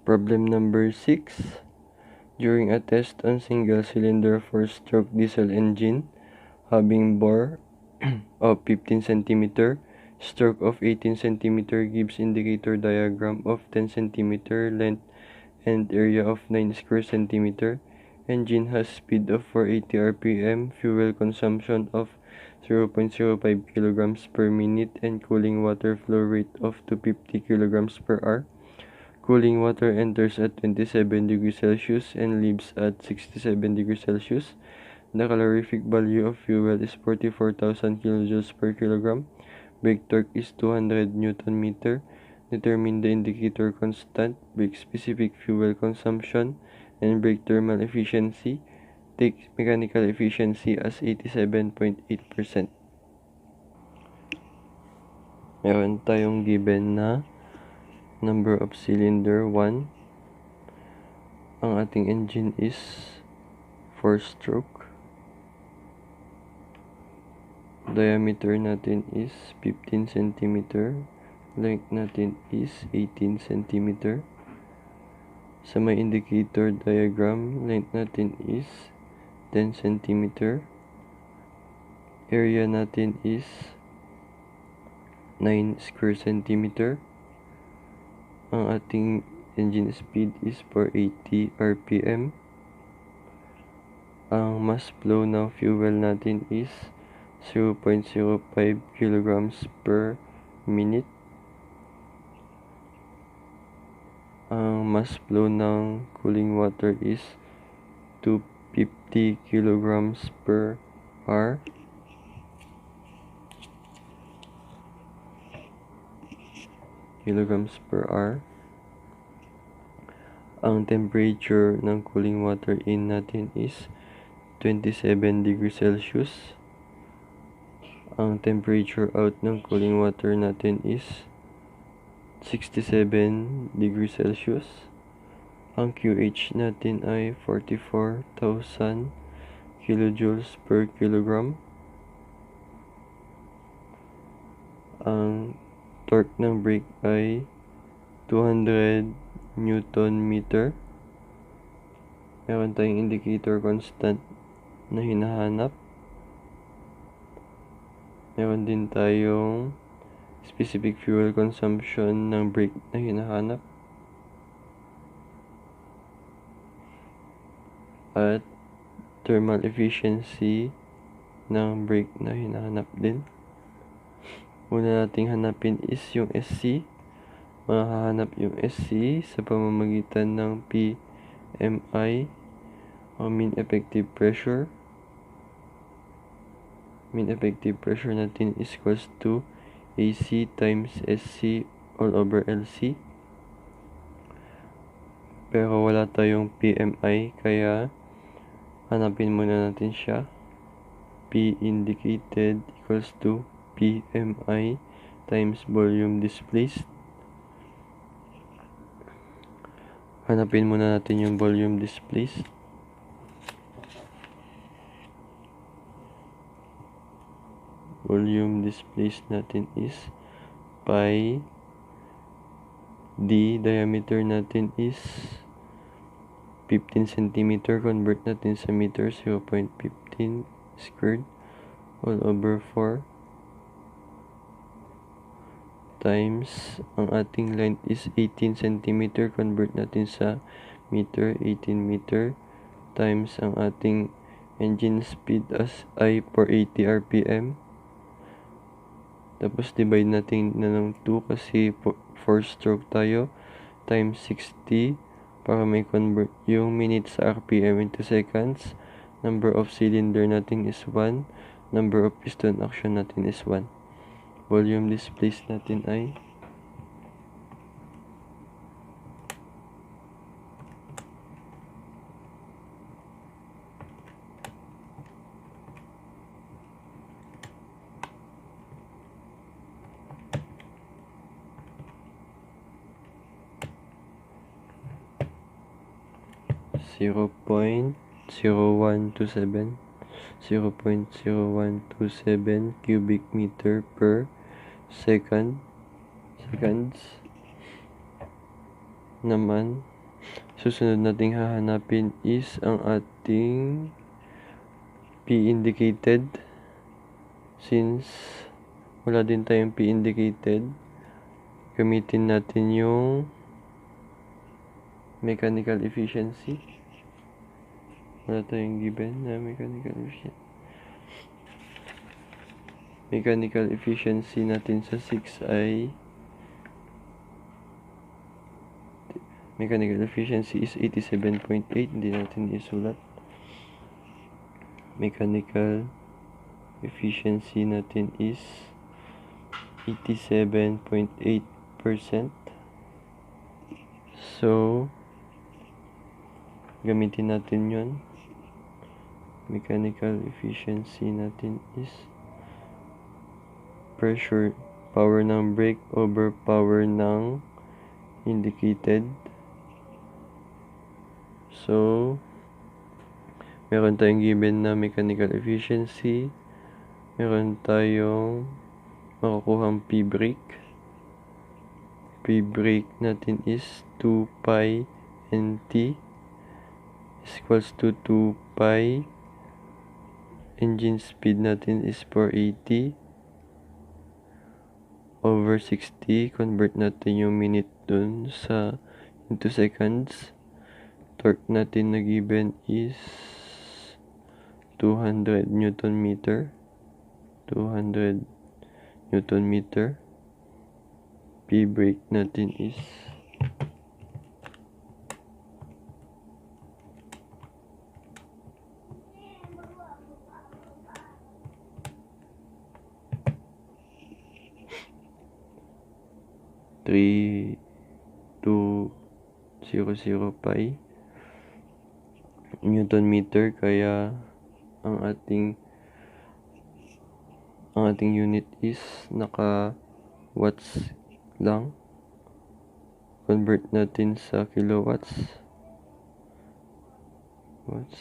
Problem number 6. During a test on single-cylinder 4-stroke diesel engine, having bore of 15 cm, stroke of 18 cm gives indicator diagram of 10 cm length and area of 9 square centimeter. Engine has speed of 480 rpm, fuel consumption of 0.05 kilograms per minute, and cooling water flow rate of 250 kilograms per hour. Cooling water enters at 27 degrees Celsius and leaves at 67 degrees Celsius. The calorific value of fuel is 44,000 kilojoules per kilogram. Brake torque is 200 Newton meter. Determine the indicator constant, brake specific fuel consumption, and brake thermal efficiency. Take mechanical efficiency as 87.8%. Meron tayong given na number of cylinder 1. Ang ating engine is 4-stroke. Diameter natin is 15 cm. Length natin is 18 cm. Sa may indicator diagram, length natin is 10 cm. Area natin is 9 square centimeter. Ang ating engine speed is 480 rpm. Ang mass flow ng fuel natin is 0.05 kilograms per minute. Ang mass flow ng cooling water is 250 kilograms per hour. Ang temperature ng cooling water in natin is 27 degrees Celsius. Ang temperature out ng cooling water natin is 67 degrees Celsius. Ang QH natin ay 44,000 kilojoules per kilogram. Ang torque ng brake ay 200 Newton meter. Meron tayong indicator constant na hinahanap. Meron din tayong specific fuel consumption ng brake na hinahanap. At thermal efficiency ng brake na hinahanap din. Una nating hanapin is yung SC. Mahahanap yung SC sa pamamagitan ng PMI o mean effective pressure. Mean effective pressure natin is equals to AC times SC all over LC. Pero wala tayong PMI, kaya hanapin muna natin siya. P indicated equals to PMI times volume displaced. Hanapin muna natin yung volume displaced. Volume displaced natin is pi d. Diameter natin is 15 cm. Convert natin sa meter, 0.15 squared all over 4 times ang ating length is 18 cm. Convert natin sa meter, 18 meter times ang ating engine speed as ay 480 rpm. Tapos divide natin na ng 2 kasi 4-stroke tayo, times 60 para may convert yung minutes sa rpm into seconds. Number of cylinder natin is 1. Number of piston action natin is 1. Volume displaced natin ay 0.0127 cubic meter per seconds naman Susunod nating hahanapin is ang ating P indicated. Since wala din tayong P indicated, gamitin natin yung mechanical efficiency. Wala tayong given na mechanical efficiency. Mechanical efficiency natin sa 6 ay mechanical efficiency is 87.8. Hindi natin isulat. Mechanical efficiency natin is 87.8%. So, gamitin natin yun. Mechanical efficiency natin is pressure, power ng brake over power ng indicated. So, meron tayong given na mechanical efficiency. Meron tayong makukuhang P brake. P brake natin is 2 pi nt is equals to 2 pi. Engine speed natin is 480 over 60. Convert natin yung minute dun sa into seconds. Torque natin na given is 200 Newton meter. 200 Newton meter. P brake natin is 3,200 pi Newton meter, kaya ang ating unit is naka watts lang. Convert natin sa kilowatts. Watts.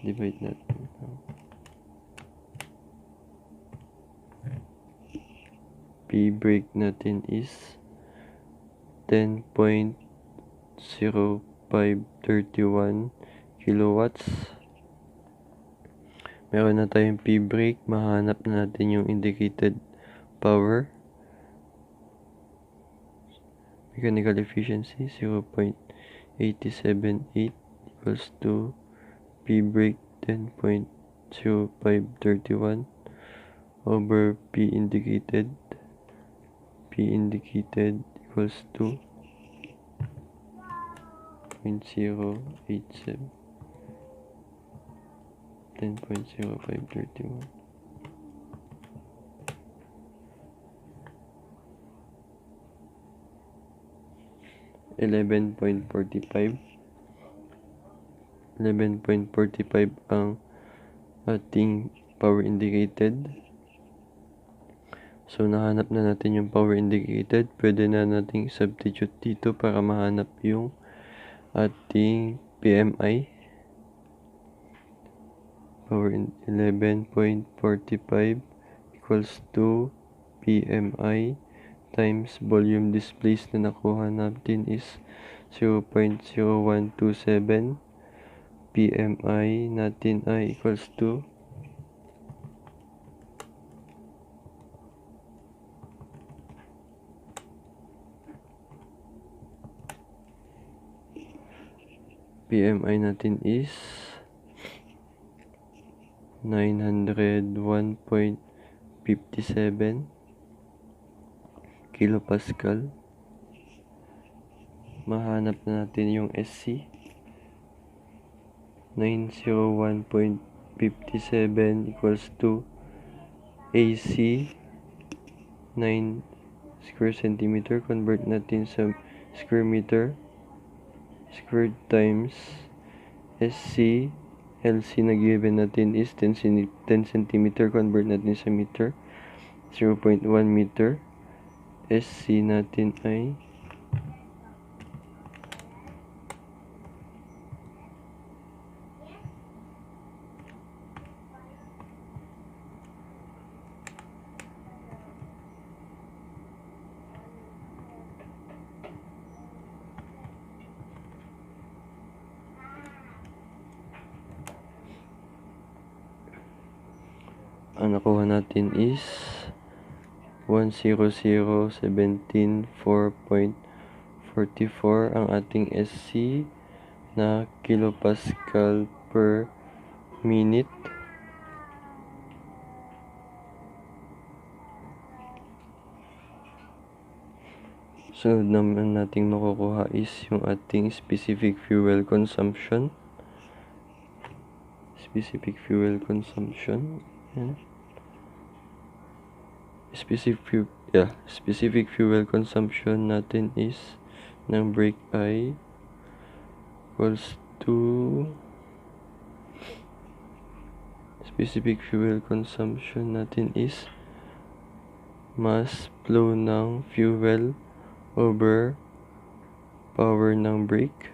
Divide natin. P brake natin is 10.0531 kilowatts. Meron na tayong P brake. Mahanap na natin yung indicated power. Mechanical efficiency 0.878 equals to P brake 10.0531 over P indicated. P indicated equals to 0.087 10.0531. $11.45 ang ating power indicated. So, nahanap na natin yung power indicated. Pwede na nating substitute dito para mahanap yung ating PMI. Power 11.45 equals to PMI times volume displaced na nakuha natin is 0.0127. PMI natin ay equals to PMI natin is 901.57 kilopascal. Mahanap na natin yung SC. 901.57 equals to AC 9 square centimeter. Convert natin sa square meter. Squared times SC. LC na given natin is 10 cm. Convert natin sa meter. 0.1 meter. SC natin ay 0.1 ang nakuha natin is 100,17.44 ang ating SC na kilopascal per minute. Sunod naman nating makukuha is yung ating specific fuel consumption. Specific fuel consumption. Yan. Specific fuel consumption natin is ng brake ay equals to specific fuel consumption natin is mass flow ng fuel over power ng brake.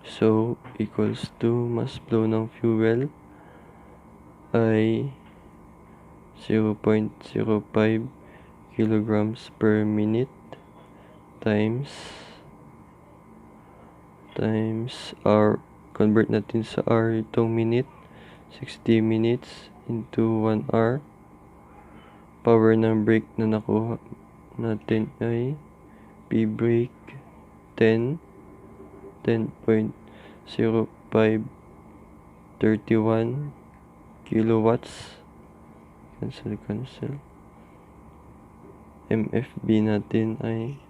So, equals to mass flow ng fuel ay 0.05 kilograms per minute times hour. Convert natin sa hour itong minute. 60 minutes into 1 hour. Power ng brake na nakuha natin ay P brake 10.0531 kilowatts. Cancel. MFB natin ay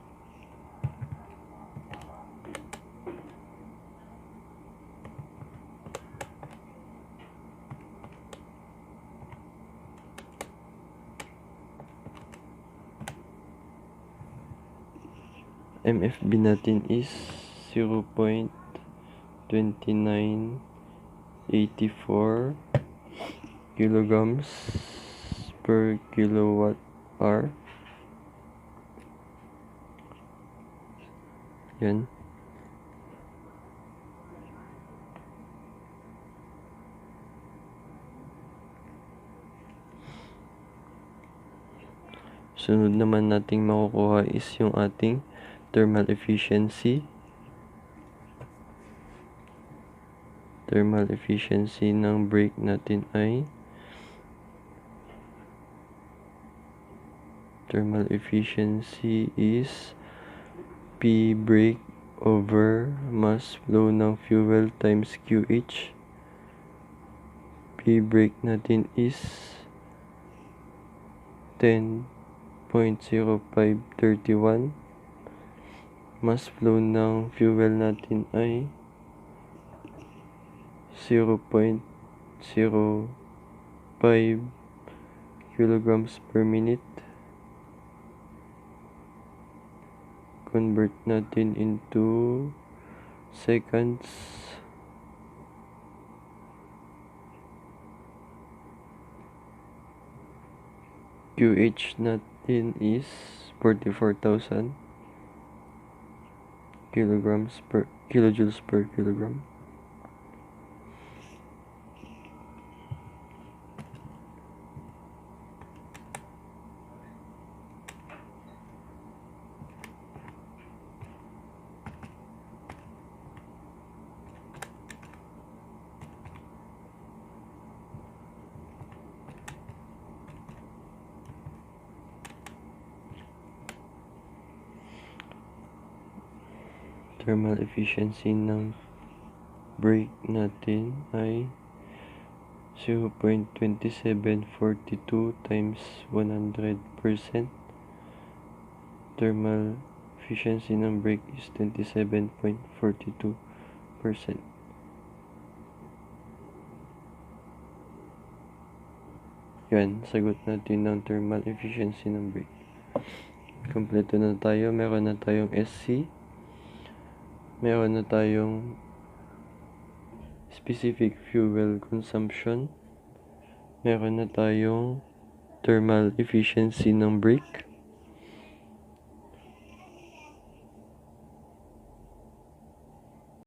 is 0.2984 kilograms per kilowatt hour. Yan. Sunod naman nating makukuha is yung ating thermal efficiency. Thermal efficiency ng brake natin ay is P brake over mass flow ng fuel times QH. P brake natin is 10.0531. Mass flow ng fuel natin ay 0.05 kilograms per minute. Convert natin into seconds. QH natin is 44,000 kilojoules per kilogram. Thermal efficiency ng brake natin ay 0.2742 times 100%. Thermal efficiency ng brake is 27.42%. Yan, sagot natin ng thermal efficiency ng brake. Kompleto na tayo. Meron na tayong SC. Meron na tayong specific fuel consumption. Meron na tayong thermal efficiency ng brake.